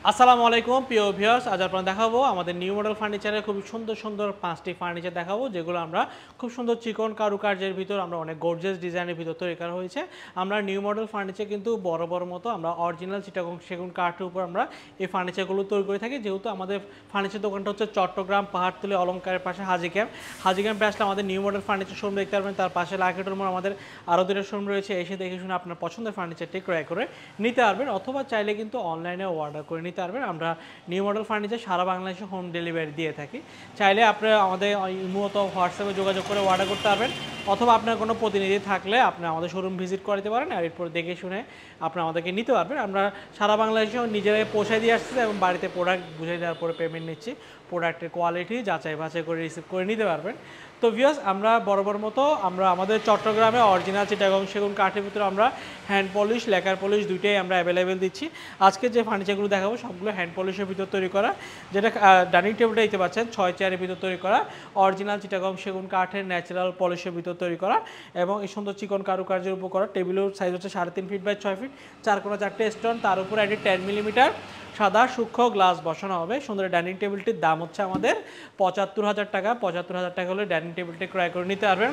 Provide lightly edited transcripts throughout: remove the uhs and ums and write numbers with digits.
আসসালামু আলাইকুম প্রিয় ভিউয়ার্স, আজ আপনারা দেখাবো আমাদের নিউ মডেল ফার্নিচারের খুব সুন্দর সুন্দর 5টি ফার্নিচার দেখাবো, যেগুলো আমরা খুব সুন্দর চিকন কারুকার্যের ভিতর আমরা অনেক গর্জিয়াস ডিজাইনের ভিতর তৈরি করা হয়েছে। আমরা নিউ মডেল ফার্নিচার কিন্তু বড় বড় মতো আমরা অরিজিনাল চিটাগং সেগুন কাঠের উপর আমরা এই ফার্নিচারগুলো তৈরি করে থাকি। যেহেতু আমাদের ফার্নিচার দোকানটা হচ্ছে চট্টগ্রাম পাহাড়তলী অলংকারের পাশে হাজি ক্যাম্পে আসলে আমাদের নিউ মডেল ফার্নিচার শোরুম দেখতে পারবেন। তার পাশে লাকেটের মোড় আমাদের আরও দুটো শোরুম রয়েছে। এসে দেখে শুনে আপনার পছন্দের ফার্নিচারটি ক্রয় করে নিতে পারবেন, অথবা চাইলে কিন্তু অনলাইনে অর্ডার করে নিতে পারবেন। আমরা নিউ মডেল ফার্নিচার সারা বাংলাদেশে হোম ডেলিভারি দিয়ে থাকি। চাইলে আপনারা আমাদের ইমো অথবা হোয়াটসঅ্যাপে যোগাযোগ করে অর্ডার করতে পারবেন, অথবা আপনার কোনো প্রতিনিধি থাকলে আপনি আমাদের শোরুম ভিজিট করতে পারেন, আর এরপর দেখে শুনে আপনি আমাদেরকে নিতে পারবেন। আমরা সারা বাংলাদেশে নিজেরাই পৌঁছায় দিয়ে আসছি এবং বাড়িতে প্রোডাক্ট বুঝিয়ে দেওয়ার পরে পেমেন্ট নিচ্ছি। প্রোডাক্টের কোয়ালিটি যাচাই বাছাই করে রিসিভ করে নিতে পারবেন। তো ভিউয়ার্স, আমরা বরাবর মতো আমরা আমাদের চট্টগ্রামে অরিজিনাল চিটাগং সেগুন কাঠের ভিতরে আমরা হ্যান্ড পলিশ লেকার পলিশ দুইটাই আমরা অ্যাভেলেবেল দিচ্ছি। আজকে যে ফার্নিচারগুলো দেখাবো সবগুলো হ্যান্ড পলিশের ভিতর তৈরি করা, যেটা ডাইনিং টেবিলটা দিতে পাচ্ছেন 6 চেয়ারের ভিতর তৈরি করা, অরিজিনাল চিটাগং সেগুন কাঠের ন্যাচারাল পলিশের ভিতর তৈরি করা এবং এই সুন্দর চিকন কারুকার্যের উপর করা। টেবিলের সাইজ হচ্ছে 3.5 ফিট বাই 6 ফিট, 4 কোণা 4টে স্টোন, তার উপরে একটি 10 মিলিমিটার সাদা সূক্ষ্ম গ্লাস বসানো হবে। সুন্দর ডাইনিং টেবিলটির দাম হচ্ছে আমাদের 75,000 টাকা। 75,000 টাকা হলে ডাইনিং টেবিলটি ক্রয় করে নিতে পারবেন।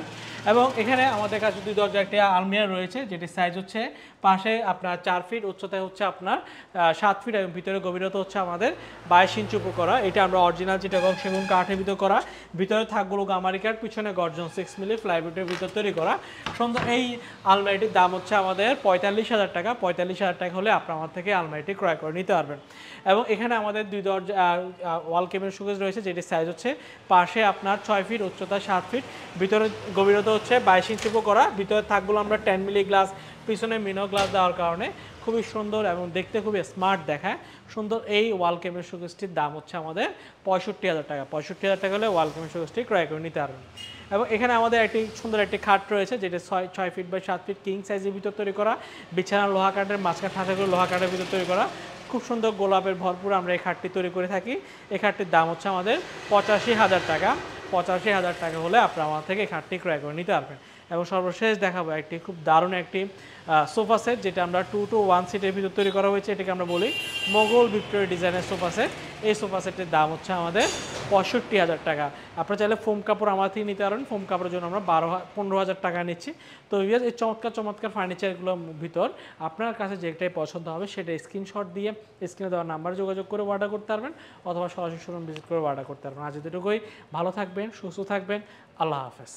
এবং এখানে আমাদের কাছে 2 দরজা একটি আলমিরা রয়েছে, যেটির সাইজ হচ্ছে পাশে আপনার 4 ফিট, উচ্চতায় হচ্ছে আপনার 7 ফিট এবং ভিতরে গভীরতা হচ্ছে আমাদের 22 ইঞ্চি উপর করা। এটা আমরা অরিজিনাল চিটাগং সেগুন কাঠের ভিতর করা, ভিতরে থাকগুলো গামারি কাঠ, পিছনে গর্জন 6 মিলি প্লাইউডের ভিতর তৈরি করা। সুন্দর এই আলমারিটির দাম হচ্ছে আমাদের 45,000 টাকা। 45,000 টাকা হলে আপনার আমার থেকে আলমারিটি ক্রয় করে নিতে পারবেন। এবং এখানে আমাদের 2 দরজা ওয়াল কেবিনেট শোকেস রয়েছে, যেটির সাইজ হচ্ছে পাশে আপনার 6 ফিট, উচ্চতা 7 ফিট, ভিতরে গভীরতা হচ্ছে 22 ইঞ্চি উপর করা। ভিতরে থাকগুলো আমরা 10 মিলি গ্লাস, পিছনে মিনো গ্লাস দেওয়ার কারণে খুবই সুন্দর এবং দেখতে খুবই স্মার্ট দেখায়। সুন্দর এই ওয়াল কেবিনেট শোকেসটির দাম হচ্ছে আমাদের 65,000 টাকা। 65,000 টাকা হলে ওয়াল কেবিনেট শোকেসটি ক্রয় করে নিতে পারবেন। এবং এখানে আমাদের একটি সুন্দর একটি খাট রয়েছে, যেটা 6 ফিট বাই 7 ফিট কিং সাইজের ভিতর তৈরি করা, বিছানা লোহা কাঠের, মাঝখানে ঠাঁচাগুলো লোহা কাঠের ভিতর তৈরি করা। খুব সুন্দর গোলাপের ভরপুর আমরা এই খাটটি তৈরি করে থাকি। এই খাটটির দাম হচ্ছে আমাদের 85,000 টাকা। 85,000 টাকা হলে আপনারা আমার থেকে এই খাটটি ক্রয় করে নিতে পারবেন। এবং সর্বশেষ দেখাবো একটি খুব দারুণ একটি সোফা সেট, যেটা আমরা 2 to 1 সিটের ভিতর তৈরি করা হয়েছে। এটাকে আমরা বলি মোগল ভিক্টোরিয়া ডিজাইনের সোফা সেট। এই সোফা সেটের দাম হচ্ছে আমাদের 65,000 টাকা। আপনারা চাইলে ফোম কাপড় আমার থেকে নিতে পারেন। ফোম কাপড়ের জন্য আমরা 15,000 টাকা নিচ্ছি। তো এই চমৎকার চমৎকার ফার্নিচারগুলোর ভিতর আপনার কাছে যেটাই পছন্দ হবে সেটা স্ক্রিনশট দিয়ে স্ক্রিনে দেওয়ার নাম্বারে যোগাযোগ করে অর্ডার করতে পারবেন, অথবা সরাসরি শোরুম ভিজিট করে অর্ডার করতে পারবেন। আজ এতটুকুই। ভালো থাকবেন, সুস্থ থাকবেন। আল্লাহ হাফেজ।